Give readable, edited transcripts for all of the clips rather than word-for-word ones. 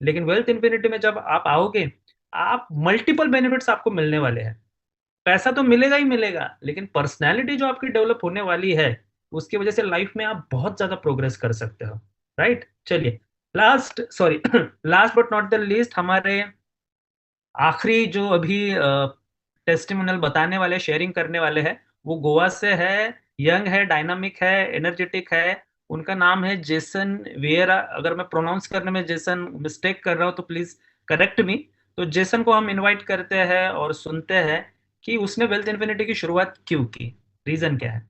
लेकिन wealth infinity में जब आप आओगे, आप मल्टीपल बेनिफिट्स आपको मिलने वाले हैं। पैसा तो मिलेगा ही मिलेगा, लेकिन पर्सनैलिटी जो आपकी डेवलप होने वाली है, उसकी वजह से लाइफ में आप बहुत ज्यादा प्रोग्रेस कर सकते हो। राइट, चलिए। Last, sorry, last but not the least, हमारे आखिरी जो अभी टेस्टिमोनियल बताने वाले, शेयरिंग करने वाले हैं, वो गोवा से है। यंग है, डायनामिक है, एनर्जेटिक है। उनका नाम है जेसन वियरा। अगर मैं प्रोनाउंस करने में जेसन मिस्टेक कर रहा हूँ तो प्लीज करेक्ट मी। तो जेसन को हम इनवाइट करते हैं और सुनते हैं कि उसने वेल्थ इन्फिनिटी की शुरुआत क्यों की, रीजन क्या है।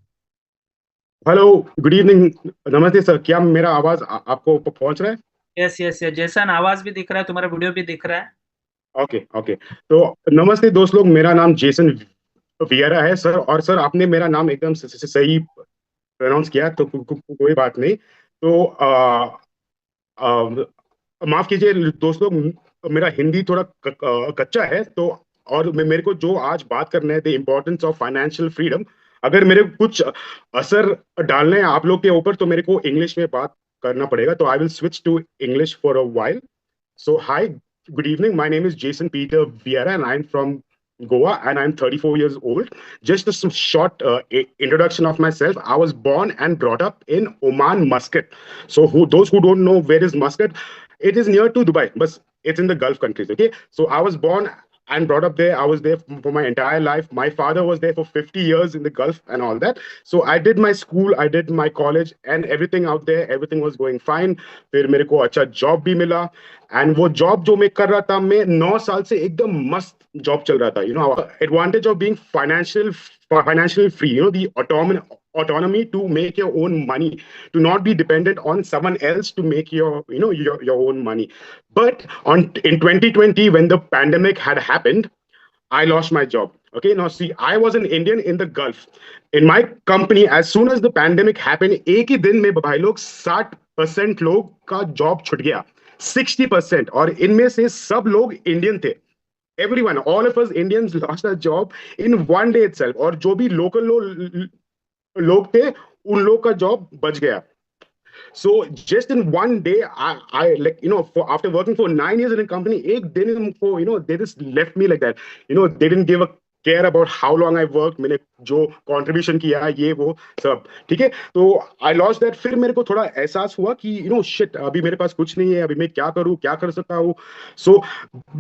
Hello, good evening. नमस्ते सर, क्या मेरा आवाज आपको पहुंच रहा है? यस यस यस, जेसन आवाज भी दिख रहा है, तुम्हारा वीडियो भी दिख रहा है। Okay okay. तो नमस्ते दोस्त लोग, मेरा नाम जेसन वियरा है सर। और सर, आपने मेरा नाम एकदम सही प्रोनाउंस किया, तो कोई बात नहीं। तो माफ कीजिए दोस्त लोग, मेरा हिंदी थोड़ा कच्चा है। तो और मेरे को जो आज बात करना है, the importance of financial freedom, अगर मेरे को कुछ असर डालना है आप लोग के ऊपर, तो मेरे को इंग्लिश में बात करना पड़ेगा। तो I will switch to English for a while. So, hi, good evening. My name is Jason Peter Vieira, and I'm from Goa, and I'm 34 years old. Just a short introduction of myself. I was born and brought up in Oman, Muscat. So, those who don't know where is Muscat, it is near to Dubai, but it's in the Gulf countries. Okay, so I was born and brought up there. I was there for my entire life. My father was there for 50 years in the Gulf and all that. So I did my school, I did my college, and everything out there. Everything was going fine. फिर मेरे को अच्छा job भी मिला। And वो job जो मैं कर रहा था, मैं 9 साल से एकदम मस्त जॉब चल रहा था। Advantage of being financially free, the autonomy to make your own money, to not be dependent on someone else to make your own money. But on in 2020, when the pandemic had happened, I lost my job. Okay, now see, I was an Indian in the Gulf. In my company, as soon as the pandemic happened, एक ही दिन में भाई लोग 60% लोग का job छूट गया। 60%, और इनमें से सब लोग इंडियन थे। Everyone, all of us Indians lost our job in one day itself. और जो भी लोकल लोग थे, उन लोग का जॉब बच गया। So just in one day, I like, after working for 9 years in a company, एक दिन इनको, they just left me like that. They didn't give a care about how long I worked, मैंने जो contribution किया, ये वो सब ठीक है। तो I lost that। फिर मेरे को थोड़ा एहसास हुआ कि shit, अभी मेरे पास कुछ नहीं है, अभी मैं क्या करूँ, क्या कर सकता हूँ। So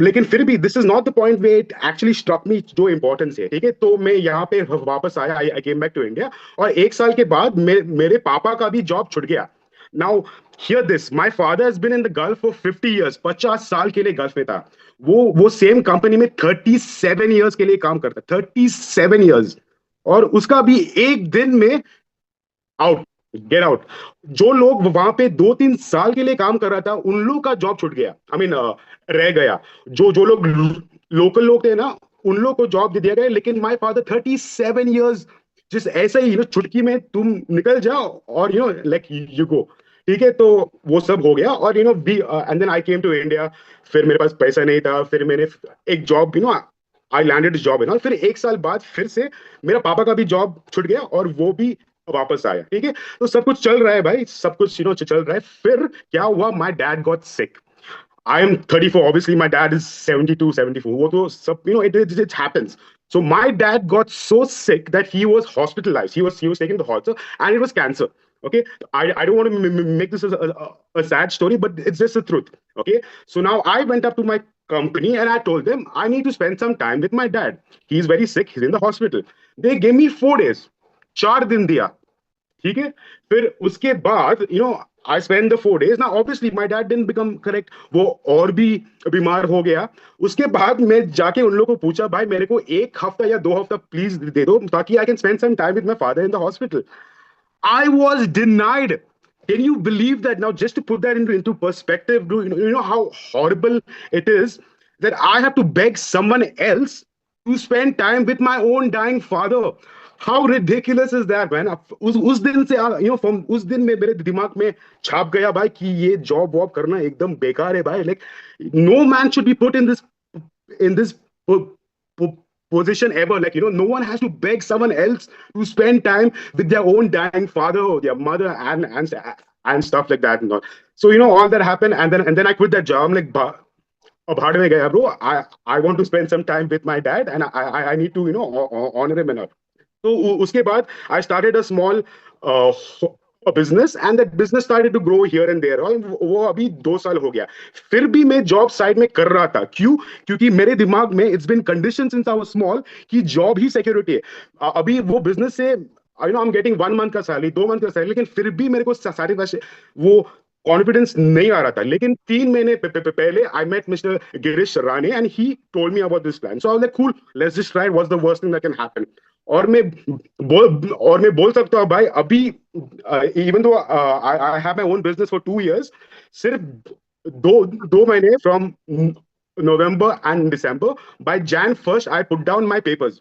लेकिन फिर भी this is not the point where it actually struck me जो importance है, ठीक है। तो मैं यहाँ पे वापस आया, I came back to India। और 1 साल के बाद मेरे पापा का भी जॉब छूट गया। Now, hear this. My father has been in the Gulf for 50 years. 50 साल के लिए गल्फ में था। वो सेम कंपनी में 37 years के लिए काम करता। 37 years। और उसका भी एक दिन में आउट, गेट आउट। जो लोग वहां पे 2-3 साल के लिए काम कर रहा था, उन लोग का जॉब छूट गया। आई मीन रह गया। जो लोग लोकल लोग थे ना, उन लोग को जॉब दे दिया गया। लेकिन माय फादर 37 years, जिस ऐसा ही चुटकी में तुम निकल जाओ और लाइक यू गो। ठीक है, तो वो सब हो गया। और B and then I came to India. फिर मेरे पास पैसा नहीं था। फिर मैंने एक जॉब, आई लैंडेड जॉब है ना। फिर 1 साल बाद फिर से मेरा पापा का भी जॉब छूट गया और वो भी वापस आया। ठीक है, तो सब कुछ चल रहा है भाई, सब कुछ चल रहा है। फिर क्या हुआ, my dad got sick. I am 34. Obviously, my dad is 72, 74. वो तो सब, it happens. So my dad got so sick that he was hospitalized. He was taken to the hospital, and it was cancer. Okay, I don't want to make this as a sad story, but it's just the truth. Okay, so now I went up to my company and I told them I need to spend some time with my dad. He's very sick. He's in the hospital. They gave me 4 days. 4 दिन दिया। ठीक है। फिर उसके बाद I spend the 4 days। ना obviously my dad didn't become correct, वो और भी बीमार हो गया। उसके बाद मैं जाके उन लोगों को पूछा, भाई मेरे को 1 हफ्ता या 2 हफ्ता प्लीज दे दो, ताकि I can spend some time with my father in the hospital. I was denied. Can you believe that? Now, just to put that into perspective, you know how horrible it is that I have to beg someone else to spend time with my own dying father? How ridiculous is that, man? उस दिन से from उस दिन में मेरे दिमाग में छाप गया भाई कि ये जॉब वॉब करना एकदम बेकार है भाई। Like, no man should be put in this position ever. Like, no one has to beg someone else to spend time with their own dying father or their mother and stuff like that. So all that happened, and then I quit that job. I'm like, भाड़ में गया bro. I want to spend some time with my dad, and I need to honor him enough. तो उसके बाद I started a small uh, a business, and that business started to grow here and there, और वो अभी 2 साल हो गया. फिर भी मैं जॉब साइड में कर रहा था. क्यों? क्योंकि मेरे दिमाग में it's been condition since I was small कि जॉब ही सिक्योरिटी है. अभी वो बिजनेस से आई एम गेटिंग 1 मंथ का सैलरी, 2 मंथ का सैलरी, लेकिन फिर भी मेरे को सारी वो कॉन्फिडेंस नहीं आ रहा था. लेकिन 3 महीने पहले I met mister Girish Rane, and he told me about this plan. So I was like, cool, let's just try. What's the worst thing that can happen? और मैं बोल सकता हूँ भाई, अभी even though I have my own business for 2 years, सिर्फ दो दो महीने from November and December, by Jan 1st I put down my papers.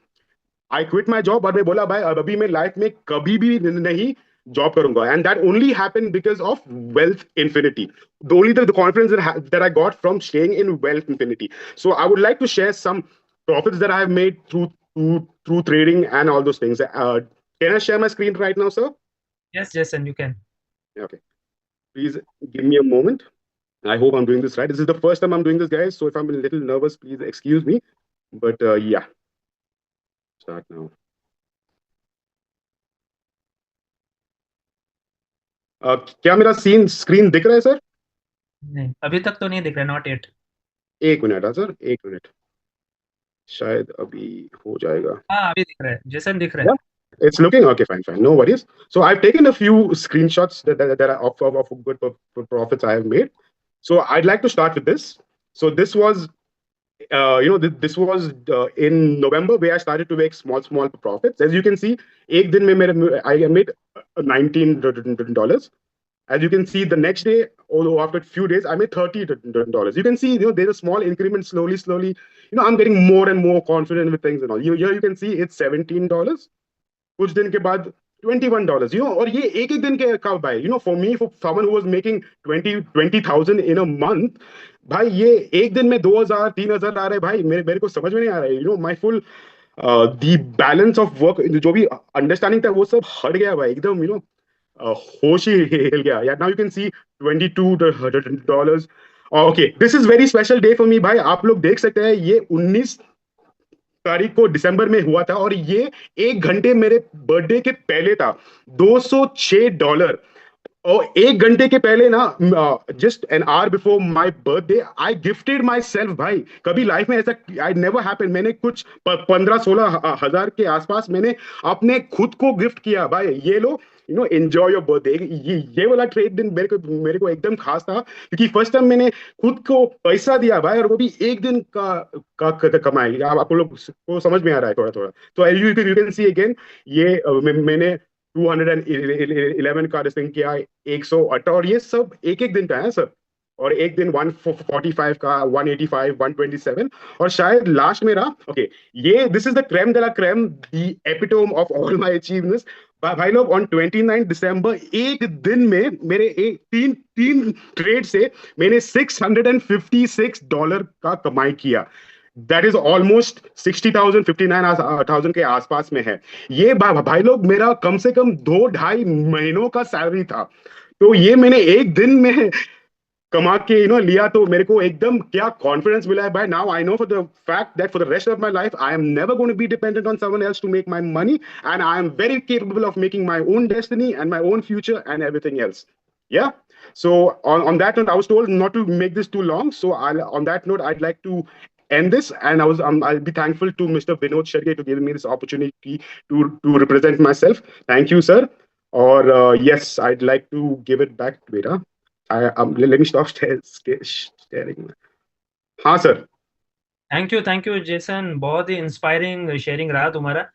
I quit my job, और मैं बोला भाई अब अभी मैं लाइफ में कभी भी नहीं जॉब करूंगा. And that only happened because of Wealth Infinity. The only the confidence that I got from staying in Wealth Infinity. So I would like to share some profits that I have made through trading and all those things. Can I share my screen right now, sir? Yes, Jason, you can. Okay. Please give me a moment. I hope I'm doing this right. This is the first time I'm doing this, guys. So if I'm a little nervous, please excuse me. But yeah, start now. क्या मेरा screen दिख रहा है sir? नहीं, अभी तक तो नहीं दिख रहा, नॉट येट. एक मिनट, हाँ सर, एक मिनट, शायद अभी हो जाएगा. हाँ, अभी दिख रहा है, जेसन दिख रहा है. It's looking okay, fine, fine. No worries. So I've taken a few screenshots that are of good profits I have made. So I'd like to start with this. So this was, this was in November, where I started to make small profits. As you can see, एक दिन में I made $19. As you can see, the next day, although after a few days, I made $30. You can see, there's a small increment, slowly. I'm getting more and more confident with things and all. Here you can see it's $17. कुछ दिन के बाद $21, और ये एक दिन के कब भाई, for me, for someone who was making 20,000 in a month, भाई ये एक दिन में 2,000 3,000 आ रहे हैं भाई. मेरे को समझ में नहीं आ रहा है. My full the balance of work, जो भी अंडरस्टैंडिंग था वो सब हट गया भाई एकदम. होश ही हिल गया. या now you can see $22. Okay, this is very special day for me भाई. आप लोग देख सकते हैं, ये 19 तारीख को दिसंबर में हुआ था, और ये 1 घंटे मेरे बर्थडे के पहले था. $206. और 1 घंटे के पहले ना, just an hour before my birthday, I gifted my self भाई. कभी लाइफ में ऐसा आई नेवर हैपन. मैंने कुछ 15-16 हजार के आसपास मैंने अपने खुद को गिफ्ट किया भाई. ये लो, एंजॉय योर बर्थडे. ये वाला ट्रेड दिन मेरे को एकदम खास था, क्योंकि फर्स्ट टाइम मैंने खुद को पैसा दिया भाई, और वो भी एक दिन का कमाई. आप लोग को समझ में आ रहा है थोड़ा थोड़ा. तो यू कैन सी अगेन, ये मैंने 211 का डिस्टिंग किया, 108, और ये सब एक एक दिन का है सर. और एक दिन 145 का, 185, 127, और शायद लास्ट मेरा, ओके, ये this is the creme de la creme, the epitome of all my achievements. भाई लोग, ऑन 29 दिसंबर, एक दिन में मेरे तीन तीन ट्रेड से मैंने $656 का कमाई किया. दैट इज ऑलमोस्ट 60,000, 59,000 के आसपास में है. ये भाई लोग, मेरा कम से कम 2-2.5 महीनों का सैलरी था. तो ये मैंने एक दिन में कमा के लिया. तो मेरे को एकदम क्या कॉन्फिडेंस मिला है भाई. Now I know for the fact that for the rest of my life I am never going to be dependent on someone else to make my money, and I am very capable of making my own destiny and my own future and everything else. Yeah. So on that note, I was told not to make this too long. So on that note, I'd like to end this, and I'll be thankful to Mr. Vinod Sharge to give me this opportunity to represent myself. Thank you, sir. Or yes, I'd like to give it back. Beta, let me stop staring. हाँ sir. Thank you Jason, बहुत ही inspiring sharing रहा तुम्हारा.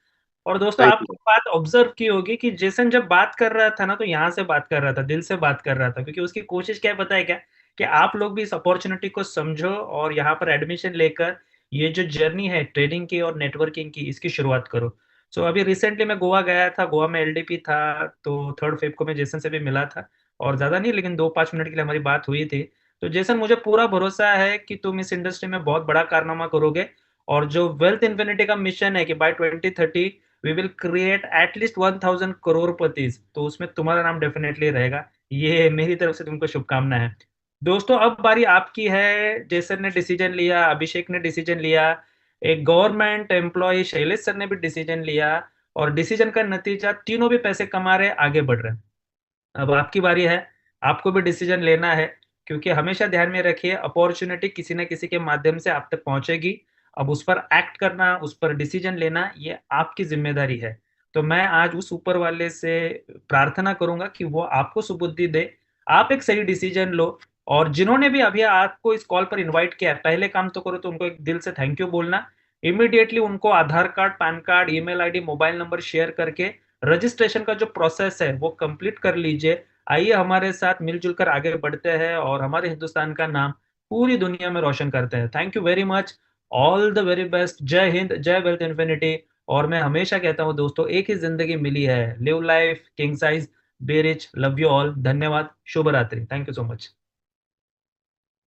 और दोस्तों, Thank आपको you. बात observe की होगी कि जेसन जब बात कर रहा था ना, तो यहाँ से बात कर रहा था, दिल से बात कर रहा था, क्योंकि उसकी कोशिश क्या है पता है क्या, कि आप लोग भी इस अपॉर्चुनिटी को समझो और यहाँ पर एडमिशन लेकर ये जो जर्नी है ट्रेडिंग की और नेटवर्किंग की, इसकी शुरुआत करो. सो अभी रिसेंटली मैं गोवा गया था, गोवा में एलडीपी था, तो 3 फेब को मैं जेसन से भी मिला था, और ज़्यादा नहीं, लेकिन 2-5 मिनट के लिए हमारी बात हुई थी. तो जेसन, मुझे पूरा भरोसा है कि तुम इस इंडस्ट्री में बहुत बड़ा कारनामा करोगे, और जो वेल्थ इन्फिनिटी का मिशन है कि by 2030 we will create at least 1,000 करोड़पति, तो उसमें तुम्हारा नाम डेफिनेटली रहेगा. ये मेरी तरफ से तुमको शुभकामनाएं है। दोस्तों अब बारी आपकी है। जेसन ने डिसीजन लिया, अभिषेक ने डिसीजन लिया, एक गवर्नमेंट एम्प्लॉय शैलेश सर ने भी डिसीजन लिया, और डिसीजन का नतीजा तीनों भी पैसे कमा रहे, आगे बढ़ रहे हैं। अब आपकी बारी है, आपको भी डिसीजन लेना है। क्योंकि हमेशा ध्यान में रखिए, अपॉर्चुनिटी किसी न किसी के माध्यम से आप तक पहुंचेगी। अब उस पर एक्ट करना, उस पर डिसीजन लेना, ये आपकी जिम्मेदारी है। तो मैं आज उस ऊपर वाले से प्रार्थना करूंगा कि वो आपको सुबुद्धि दे, आप एक सही डिसीजन लो। और जिन्होंने भी अभी आपको इस कॉल पर इनवाइट किया है, पहले काम तो करो तो उनको एक दिल से थैंक यू बोलना। इमीडिएटली उनको Aadhaar card, PAN card, email ID, mobile number share करके रजिस्ट्रेशन का जो प्रोसेस है वो कंप्लीट कर लीजिए। आइए हमारे साथ मिलजुल कर आगे बढ़ते हैं और हमारे हिंदुस्तान का नाम पूरी दुनिया में रोशन करते हैं। Thank you very much. All the very best. जय हिंद, जय वेल्थ इन्फिनिटी। और मैं हमेशा कहता हूँ दोस्तों, एक ही जिंदगी मिली है, live life king size, be rich, love you all. धन्यवाद, शुभ रात्रि, थैंक यू सो मच।